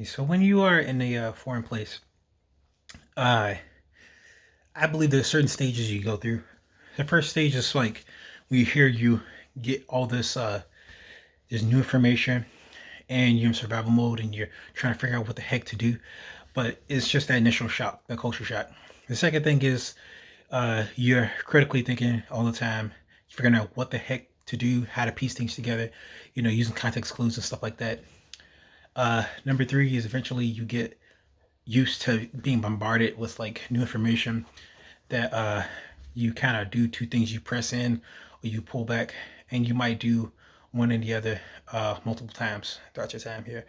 So when you are in a foreign place, uh, I believe there's certain stages you go through. The first stage is like when you hear you get all this new information and you're in survival mode and you're trying to figure out what the heck to do. But it's just that initial shock, the culture shock. The second thing is you're critically thinking all the time, figuring out what the heck to do, how to piece things together, using context clues and stuff like that. Number three is eventually you get used to being bombarded with like new information that you kind of do two things: you press in or you pull back, and you might do one and the other multiple times throughout your time here.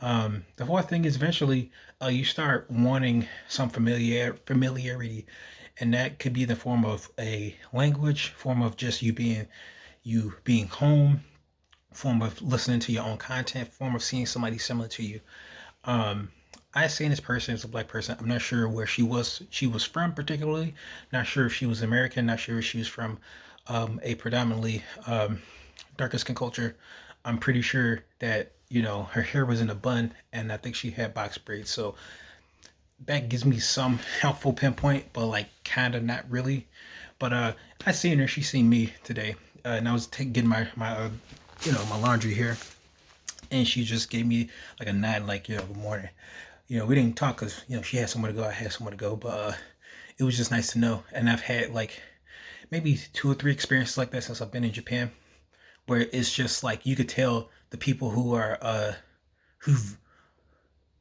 The fourth thing is eventually you start wanting some familiarity, and that could be the form of a language, form of just you being home, form of listening to your own content, form of seeing somebody similar to you. um, I seen this person as a black person. I'm not sure where she was from particularly. Not sure if she was American. Not sure if she was from a predominantly darker skin culture. I'm pretty sure that her hair was in a bun, and I think she had box braids. So that gives me some helpful pinpoint, but like kind of not really. But I seen her. She seen me today, and I was getting my laundry here, and she just gave me like a nod, like good morning. We didn't talk because she had somewhere to go, I had somewhere to go, but it was just nice to know. And I've had like maybe two or three experiences like that since I've been in Japan, where it's just like you could tell the people who've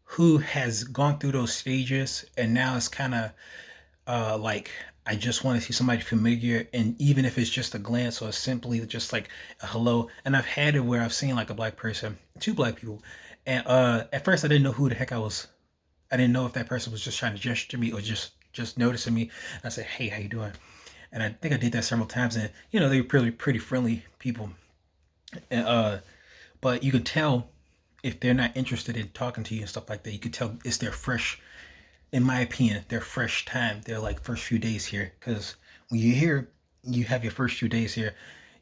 who has gone through those stages, and now it's kind of like I just want to see somebody familiar, and even if it's just a glance or simply just like a hello. And I've had it where I've seen like a black person, two black people, and at first I didn't know who the heck I was. I didn't know if that person was just trying to gesture to me or just noticing me. And I said, "Hey, how you doing?" And I think I did that several times, and they were pretty friendly people. And, but you could tell if they're not interested in talking to you and stuff like that. You could tell it's their fresh, in my opinion, their fresh time. Their like first few days here, because when you're here, you have your first few days here.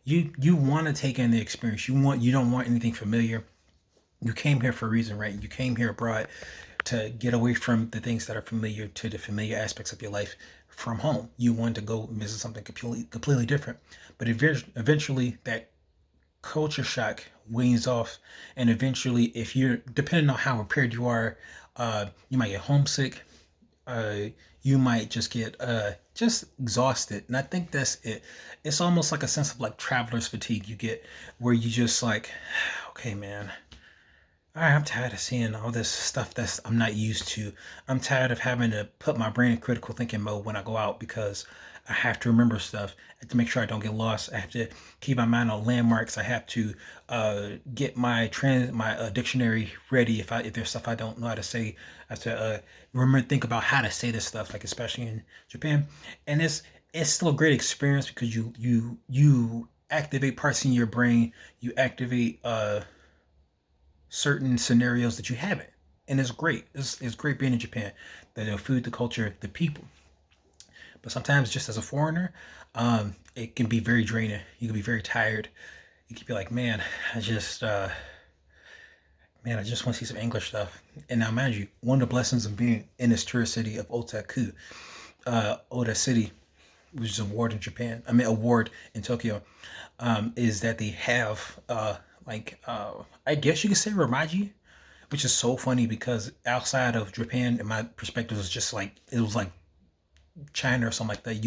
You want to take in the experience. You don't want anything familiar. You came here for a reason, right? You came here abroad to get away from the things that are familiar to the familiar aspects of your life from home. You want to go visit something completely different. But eventually that culture shock wanes off, and eventually, if you're depending on how prepared you are, you might get homesick. uh, you might just get just exhausted, and I think that's it. It's almost like a sense of like traveler's fatigue you get, where you just like, okay, man, all right, I'm tired of seeing all this stuff that's I'm not used to. I'm tired of having to put my brain in critical thinking mode when I go out, because I have to remember stuff. I have to make sure I don't get lost. I have to keep my mind on landmarks. I have to get my dictionary ready if there's stuff I don't know how to say. I have to remember think about how to say this stuff, like especially in Japan. And it's still a great experience because you activate parts in your brain. You activate certain scenarios that you haven't, and it's great. It's great being in Japan. The food, the culture, the people. But sometimes, just as a foreigner, it can be very draining. You can be very tired. You can be like, man, I just man, I just want to see some English stuff. And now, mind you, one of the blessings of being in this tourist city of Otaku, Oda City, which is a ward in Japan, I mean a ward in Tokyo, is that they have I guess you could say Ramaji, which is so funny because outside of Japan, in my perspective, was just like it was like China or something like that.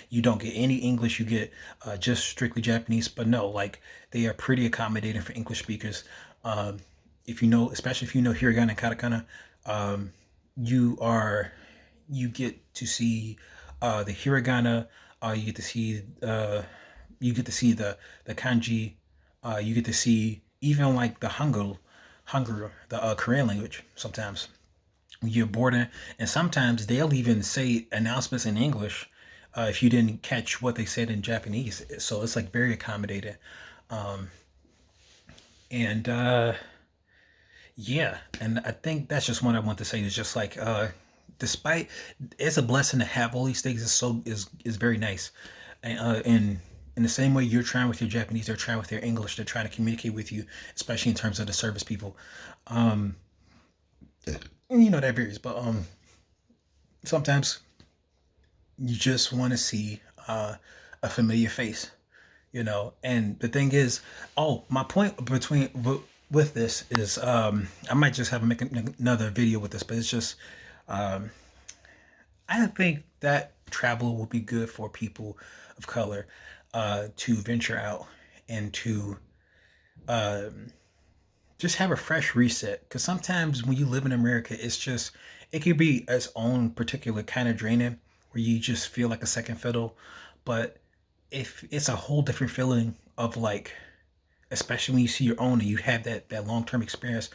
You don't get any English, you get just strictly Japanese. But no, like they are pretty accommodating for English speakers. Um, if you know, especially if you know hiragana and katakana, um, you are you get to see the hiragana. You get to see the kanji. You get to see even like the Hangul, the Korean language sometimes when you're boarding, and sometimes they'll even say announcements in English if you didn't catch what they said in Japanese. So it's like very accommodating. Um, and Yeah, and I think that's just what I want to say is just like despite it's a blessing to have all these things is very nice. And in the same way you're trying with your Japanese, they're trying with their English, they're trying to communicate with you, especially in terms of the service people. Um you know that varies, but sometimes you just want to see a familiar face, you know. And the thing is, oh, my point with this is, I might just have to make another video with this, but it's just, um, I think that travel will be good for people of color to venture out and to um, just have a fresh reset. Because sometimes when you live in America, it's just, it can be its own particular kind of draining where you just feel like a second fiddle. But if it's a whole different feeling of like, especially when you see your own and you have that long term experience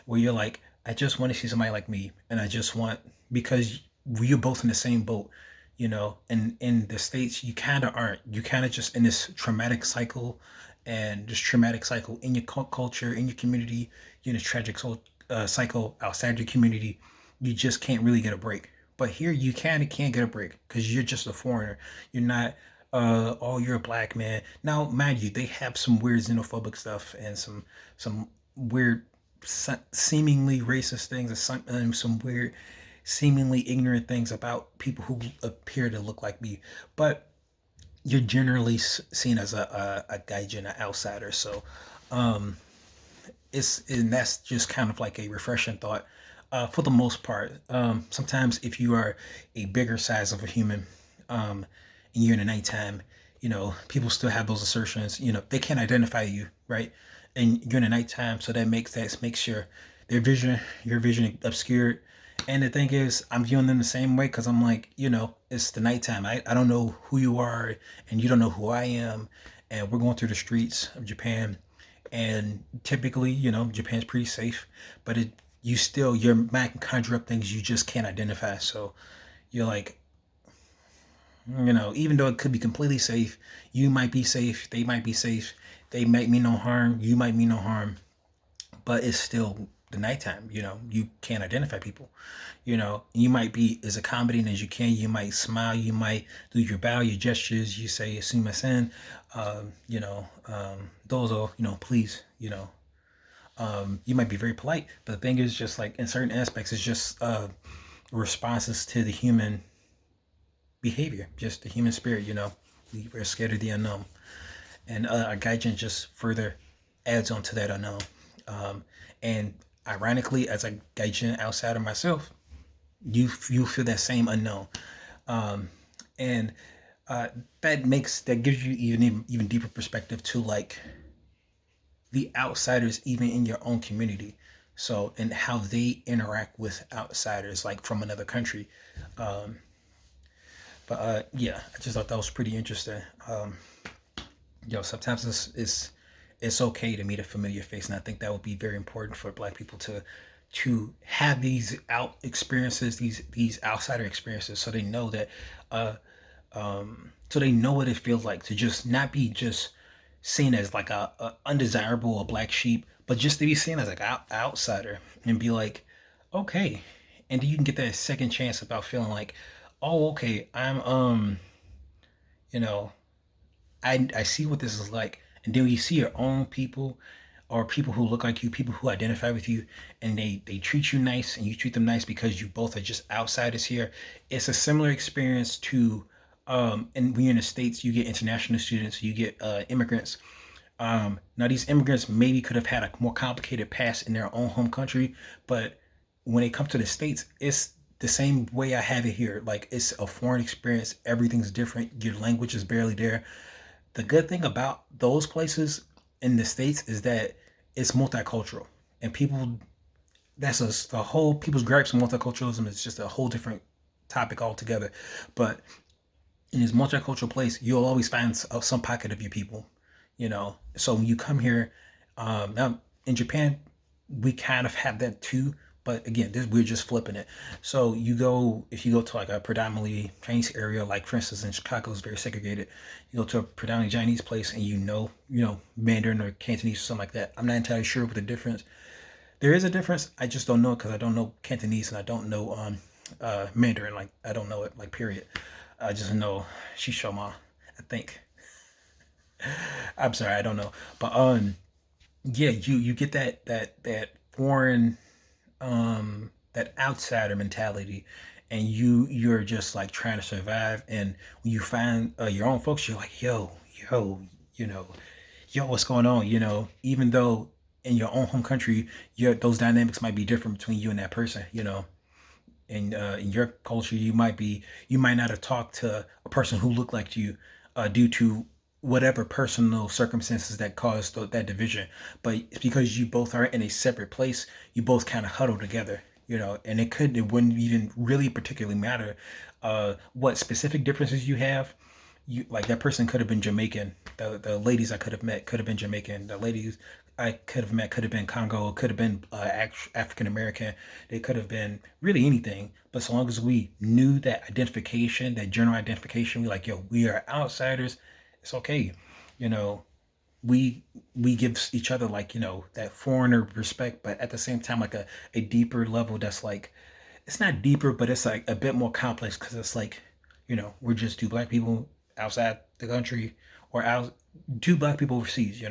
where you're like, I just want to see somebody like me, and I just want, because we're both in the same boat, you know. And in the states, you kind of aren't. You kind of just in this traumatic cycle, and this traumatic cycle in your culture, in your community, you're in a tragic cycle outside your community. You just can't really get a break. But here, you kind of can't get a break because you're just a foreigner. You're not oh, you're a black man. Now, mind you, they have some weird xenophobic stuff and some weird, seemingly racist things, and some weird, seemingly ignorant things about people who appear to look like me. But you're generally seen as a gaijin, an outsider. So, um, and that's just kind of like a refreshing thought. For the most part, sometimes if you are a bigger size of a human, and you're in the nighttime, you know, people still have those assertions. You know, they can't identify you, right? And you're in the nighttime, so that makes your vision obscured. And the thing is, I'm viewing them the same way because I'm like, you know, it's the nighttime. I don't know who you are, and you don't know who I am, and we're going through the streets of Japan, and typically, you know, Japan's pretty safe, but your mind can conjure up things you just can't identify. So you're like, you know, even though it could be completely safe, you might be safe, they might be safe, they might mean no harm, you might mean no harm, but it's still the nighttime. You know, you can't identify people. You know, you might be as accommodating as you can. You might smile, you might do your bow, your gestures, you say sumimasen, those are, you know, please, you know. You might be very polite, but the thing is, just like in certain aspects, it's just responses to the human behavior, just the human spirit. You know, we're scared of the unknown, and a gaijin just further adds on to that unknown. And ironically, as a gaijin outsider myself, you feel that same unknown, um, and that gives you even deeper perspective to like the outsiders even in your own community, so and how they interact with outsiders like from another country. um, but yeah, I just thought that was pretty interesting. Sometimes it's okay to meet a familiar face, and I think that would be very important for Black people to have these out experiences, these outsider experiences, so they know that uh, so they know what it feels like to just not be just seen as like a undesirable, a black sheep, but just to be seen as like an outsider and be like, okay, and then you can get that second chance about feeling like, oh, okay, you know, I see what this is like. And then you see your own people or people who look like you, people who identify with you, and they treat you nice and you treat them nice because you both are just outsiders here. It's a similar experience to, and when you're in the States, you get international students, you get immigrants. Now, these immigrants maybe could have had a more complicated past in their own home country, but when they come to the States, it's the same way I have it here. Like, it's a foreign experience. Everything's different. Your language is barely there. The good thing about those places in the States is that it's multicultural, and people, that's the whole people's gripes with multiculturalism is just a whole different topic altogether. But in this multicultural place, you'll always find some pocket of your people, you know. So when you come here, now in Japan, we kind of have that too. But again, we're just flipping it. So if you go to like a predominantly Chinese area, like for instance in Chicago is very segregated. You go to a predominantly Chinese place and you know Mandarin or Cantonese or something like that. I'm not entirely sure what the difference. There is a difference. I just don't know it because I don't know Cantonese and I don't know Mandarin. Like I don't know it. Like period. I just know Shishoma. I think. I'm sorry, I don't know. But yeah, you get that foreign that outsider mentality, and you're just like trying to survive. And when you find your own folks, you're like, yo, you know, yo, what's going on? Even though in your own home country, those dynamics might be different between you and that person. In your culture, you might not have talked to a person who looked like you due to whatever personal circumstances that caused that division. But it's because you both are in a separate place, you both kind of huddle together. And it wouldn't even really particularly matter what specific differences you have. You like that person could have been Jamaican. The ladies I could have met could have been Jamaican. The ladies I could have met could have been Congo, could have been African American. They could have been really anything. But so long as we knew that identification, that general identification, we like, yo, we are outsiders. It's okay. You know, we give each other like, that foreigner respect, but at the same time, like a deeper level that's like, it's not deeper, but it's like a bit more complex because it's like, we're just two black people outside the country or out two black people overseas,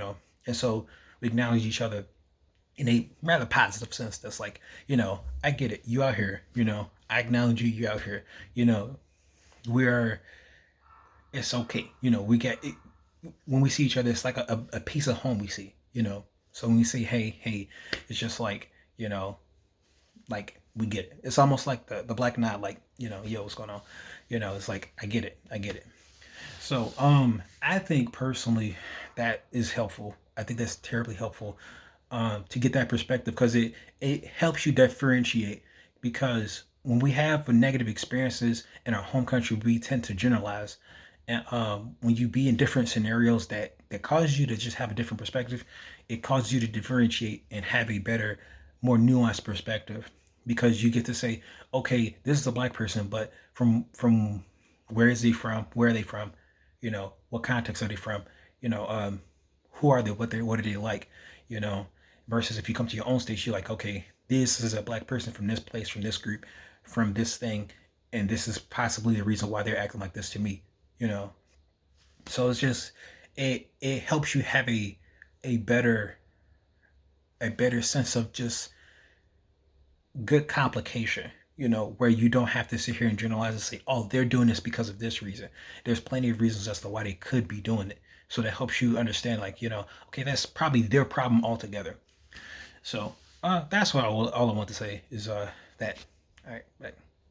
and so we acknowledge each other in a rather positive sense. That's like, I get it, you out here, I acknowledge you, you out here, you know, we're it's okay, we get it. When we see each other, it's like a piece of home we see, so when we say hey, it's just like, like we get it. It's almost like the black nod, like, yo, what's going on, it's like, I get it. So I think personally that is helpful. I think that's terribly helpful, to get that perspective, because it helps you differentiate. Because when we have negative experiences in our home country, we tend to generalize. And when you be in different scenarios that cause you to just have a different perspective, it causes you to differentiate and have a better, more nuanced perspective, because you get to say, okay, this is a black person, but from where is he from? Where are they from? What context are they from? You know, um, who are they? What are they like? You know, versus if you come to your own state, you're like, okay, this is a black person from this place, from this group, from this thing, and this is possibly the reason why they're acting like this to me. You know, so it's just, it helps you have a better a better sense of just good complication, where you don't have to sit here and generalize and say, oh, they're doing this because of this reason. There's plenty of reasons as to why they could be doing it. So that helps you understand, like, okay, that's probably their problem altogether. So that's what all I want to say is that. All right, bye.